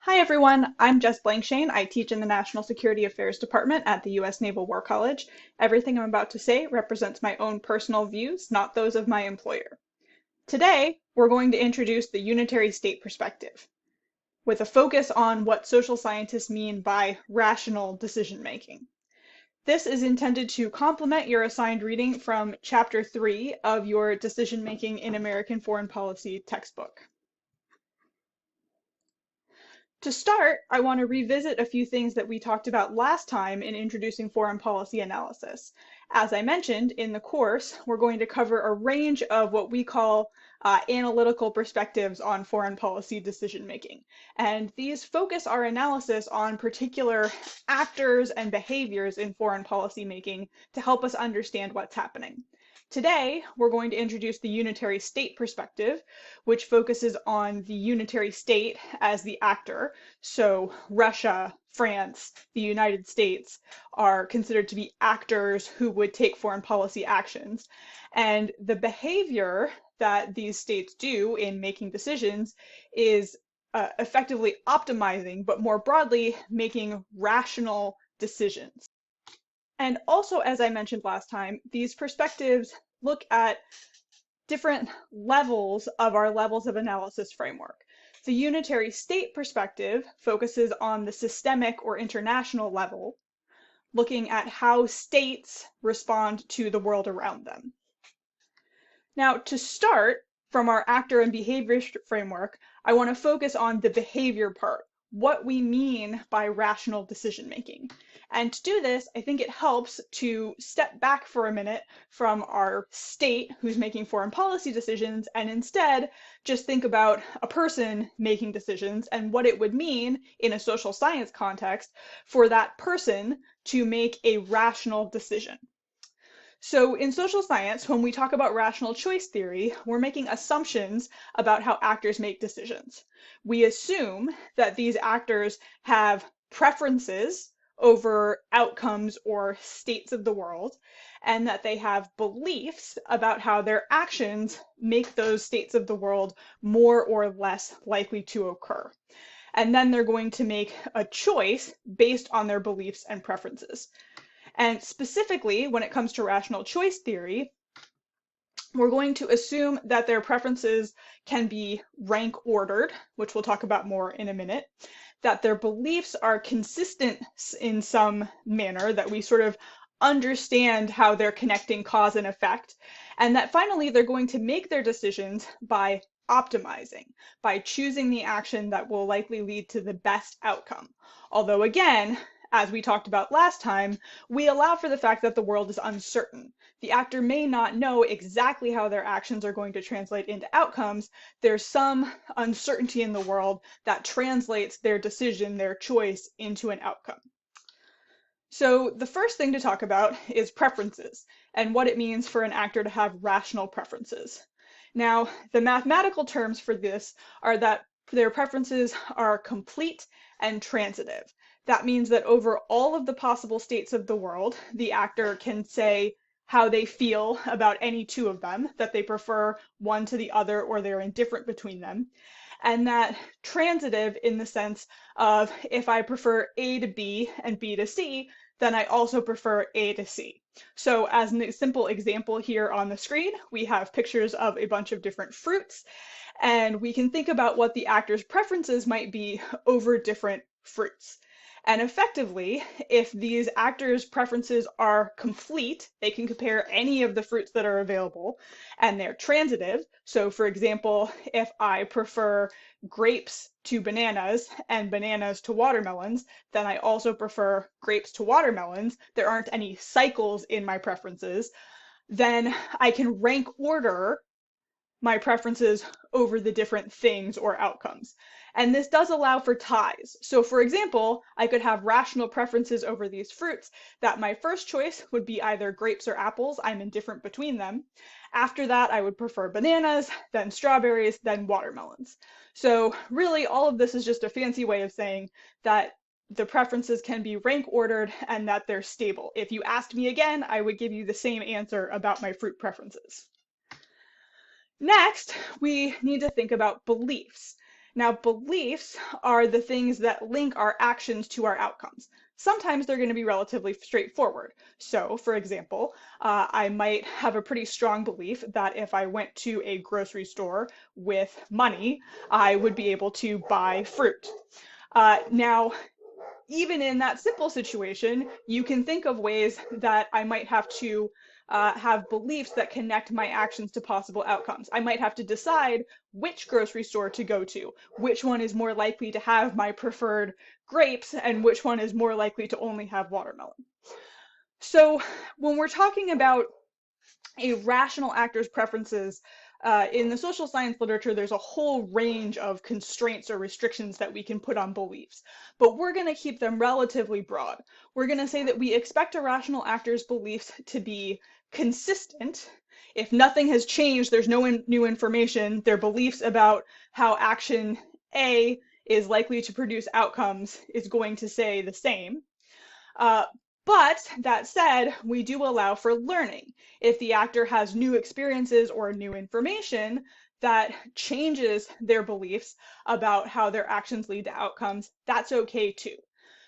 Hi everyone, I'm Jess Blankshane. I teach in the National Security Affairs Department at the U.S. Naval War College. Everything I'm about to say represents my own personal views, not those of my employer. Today, we're going to introduce the unitary state perspective, with a focus on what social scientists mean by rational decision making. This is intended to complement your assigned reading from Chapter 3 of your Decision Making in American Foreign Policy textbook. To start, I want to revisit a few things that we talked about last time in introducing foreign policy analysis. As I mentioned in the course, we're going to cover a range of what we call analytical perspectives on foreign policy decision making. And these focus our analysis on particular actors and behaviors in foreign policy making to help us understand what's happening. Today, we're going to introduce the unitary state perspective, which focuses on the unitary state as the actor. So Russia, France, the United States are considered to be actors who would take foreign policy actions. And the behavior that these states do in making decisions is effectively optimizing, but more broadly, making rational decisions. And also, as I mentioned last time, these perspectives look at different levels of our levels of analysis framework. The unitary state perspective focuses on the systemic or international level, looking at how states respond to the world around them. Now, to start from our actor and behavior framework, I want to focus on the behavior part, what we mean by rational decision making. And to do this, I think it helps to step back for a minute from our state who's making foreign policy decisions and instead just think about a person making decisions and what it would mean in a social science context for that person to make a rational decision. So in social science, when we talk about rational choice theory, we're making assumptions about how actors make decisions. We assume that these actors have preferences over outcomes or states of the world, and that they have beliefs about how their actions make those states of the world more or less likely to occur. And then they're going to make a choice based on their beliefs and preferences. And specifically, when it comes to rational choice theory, we're going to assume that their preferences can be rank ordered, which we'll talk about more in a minute, that their beliefs are consistent in some manner, that we sort of understand how they're connecting cause and effect, and that finally they're going to make their decisions by optimizing, by choosing the action that will likely lead to the best outcome. Although again, as we talked about last time, we allow for the fact that the world is uncertain. The actor may not know exactly how their actions are going to translate into outcomes. There's some uncertainty in the world that translates their decision, their choice, into an outcome. So the first thing to talk about is preferences and what it means for an actor to have rational preferences. Now, the mathematical terms for this are that their preferences are complete and transitive. That means that over all of the possible states of the world, the actor can say how they feel about any two of them, that they prefer one to the other or they're indifferent between them. And that transitive in the sense of if I prefer A to B and B to C, then I also prefer A to C. So as a simple example here on the screen, we have pictures of a bunch of different fruits, and we can think about what the actor's preferences might be over different fruits. And effectively, if these actors' preferences are complete, they can compare any of the fruits that are available, and they're transitive. So for example, if I prefer grapes to bananas and bananas to watermelons, then I also prefer grapes to watermelons. There aren't any cycles in my preferences. Then I can rank order my preferences over the different things or outcomes. And this does allow for ties. So for example, I could have rational preferences over these fruits that my first choice would be either grapes or apples. I'm indifferent between them. After that, I would prefer bananas, then strawberries, then watermelons. So really, all of this is just a fancy way of saying that the preferences can be rank ordered and that they're stable. If you asked me again, I would give you the same answer about my fruit preferences. Next, we need to think about beliefs. Now, beliefs are the things that link our actions to our outcomes. Sometimes they're going to be relatively straightforward. So, for example, I might have a pretty strong belief that if I went to a grocery store with money, I would be able to buy fruit. Now, even in that simple situation, you can think of ways that I might have to have beliefs that connect my actions to possible outcomes. I might have to decide which grocery store to go to, which one is more likely to have my preferred grapes, and which one is more likely to only have watermelon. So when we're talking about a rational actor's preferences, in the social science literature, there's a whole range of constraints or restrictions that we can put on beliefs, but we're going to keep them relatively broad. We're going to say that we expect a rational actor's beliefs to be consistent. If nothing has changed, there's no new information, their beliefs about how action A is likely to produce outcomes is going to say the same. But that said, we do allow for learning. If the actor has new experiences or new information that changes their beliefs about how their actions lead to outcomes, that's okay too.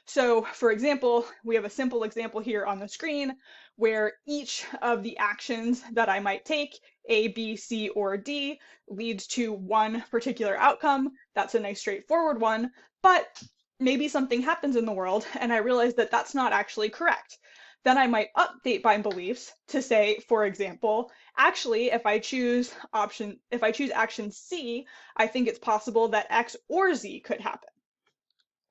So, for example, we have a simple example here on the screen where each of the actions that I might take, A, B, C, or D, leads to one particular outcome. That's a nice straightforward one, but maybe something happens in the world and I realize that that's not actually correct. Then I might update my beliefs to say, for example, actually, if I choose action C, I think it's possible that X or Z could happen.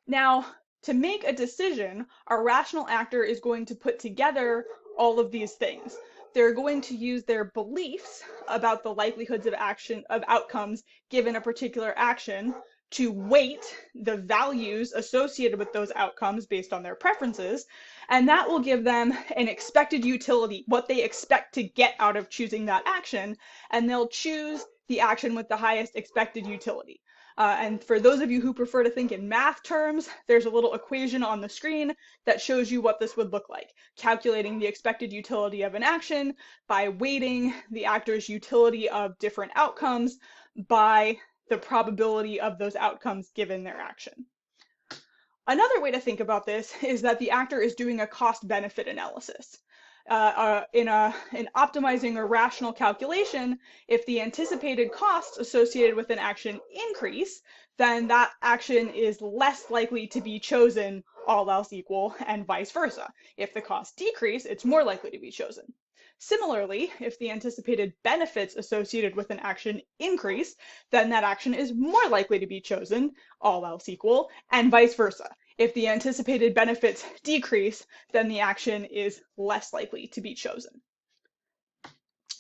Now, to make a decision, our rational actor is going to put together all of these things. They're going to use their beliefs about the likelihoods of outcomes given a particular action to weight the values associated with those outcomes based on their preferences, and that will give them an expected utility, what they expect to get out of choosing that action, and they'll choose the action with the highest expected utility. And for those of you who prefer to think in math terms, there's a little equation on the screen that shows you what this would look like, calculating the expected utility of an action by weighting the actor's utility of different outcomes by the probability of those outcomes given their action. Another way to think about this is that the actor is doing a cost-benefit analysis. In optimizing a rational calculation, if the anticipated costs associated with an action increase, then that action is less likely to be chosen, all else equal, and vice versa. If the costs decrease, it's more likely to be chosen. Similarly, if the anticipated benefits associated with an action increase, then that action is more likely to be chosen, all else equal, and vice versa. If the anticipated benefits decrease, then the action is less likely to be chosen.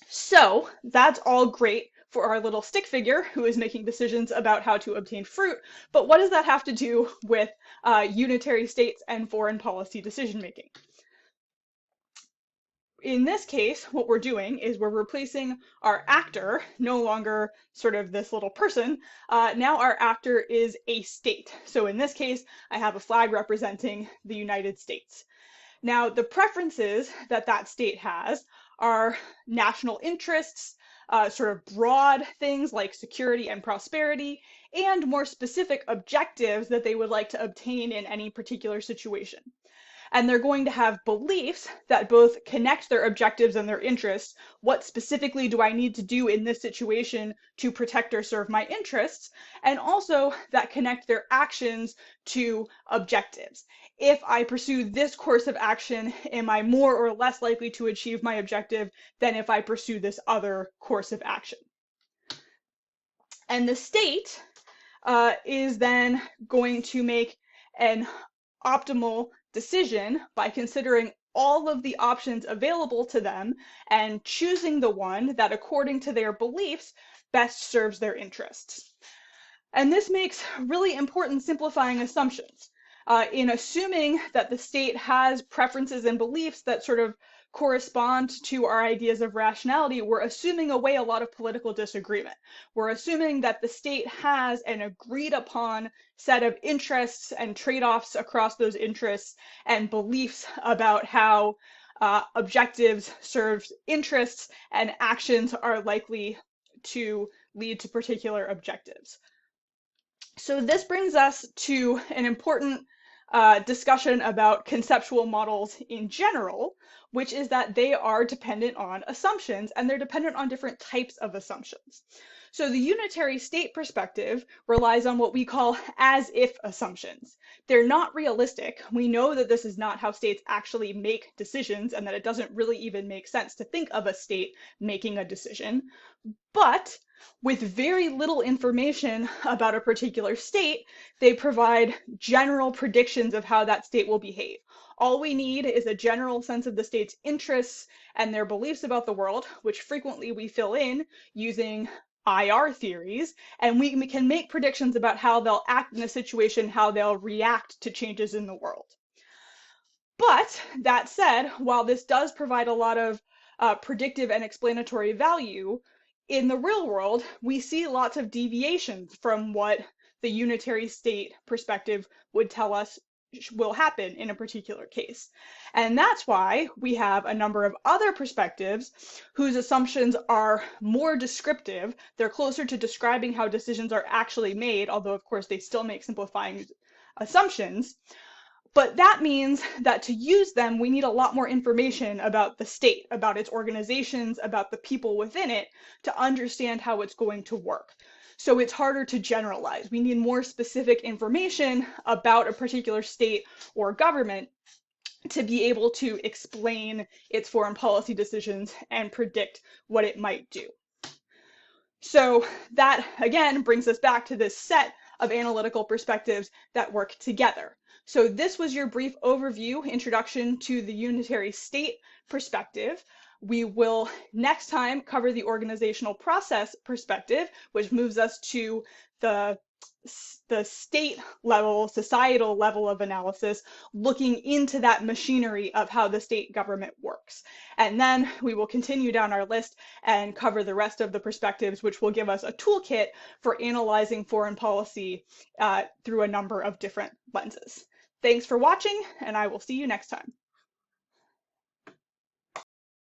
So that's all great for our little stick figure who is making decisions about how to obtain fruit, but what does that have to do with unitary states and foreign policy decision making? In this case, what we're doing is we're replacing our actor, no longer sort of this little person. Now our actor is a state. So in this case, I have a flag representing the United States. Now, the preferences that that state has are national interests, sort of broad things like security and prosperity, and more specific objectives that they would like to obtain in any particular situation. And they're going to have beliefs that both connect their objectives and their interests. What specifically do I need to do in this situation to protect or serve my interests? And also that connect their actions to objectives. If I pursue this course of action, am I more or less likely to achieve my objective than if I pursue this other course of action? And the state is then going to make an optimal decision by considering all of the options available to them and choosing the one that, according to their beliefs, best serves their interests. And this makes really important simplifying assumptions. In assuming that the state has preferences and beliefs that sort of correspond to our ideas of rationality, we're assuming away a lot of political disagreement. We're assuming that the state has an agreed upon set of interests and trade-offs across those interests and beliefs about how objectives serve interests and actions are likely to lead to particular objectives. So this brings us to an important discussion about conceptual models in general, which is that they are dependent on assumptions, and they're dependent on different types of assumptions. So the unitary state perspective relies on what we call as-if assumptions. They're not realistic. We know that this is not how states actually make decisions, and that it doesn't really even make sense to think of a state making a decision. But with very little information about a particular state, they provide general predictions of how that state will behave. All we need is a general sense of the state's interests and their beliefs about the world, which frequently we fill in using IR theories, and we can make predictions about how they'll act in a situation, how they'll react to changes in the world. But that said, while this does provide a lot of predictive and explanatory value, in the real world, we see lots of deviations from what the unitary state perspective would tell us will happen in a particular case. And that's why we have a number of other perspectives whose assumptions are more descriptive. They're closer to describing how decisions are actually made, although of course they still make simplifying assumptions. But that means that to use them, we need a lot more information about the state, about its organizations, about the people within it, to understand how it's going to work. So it's harder to generalize. We need more specific information about a particular state or government to be able to explain its foreign policy decisions and predict what it might do. So that, again, brings us back to this set of analytical perspectives that work together. So this was your brief overview, introduction to the unitary state perspective. We will next time cover the organizational process perspective, which moves us to the state level, societal level of analysis, looking into that machinery of how the state government works. And then we will continue down our list and cover the rest of the perspectives, which will give us a toolkit for analyzing foreign policy through a number of different lenses. Thanks for watching, and I will see you next time.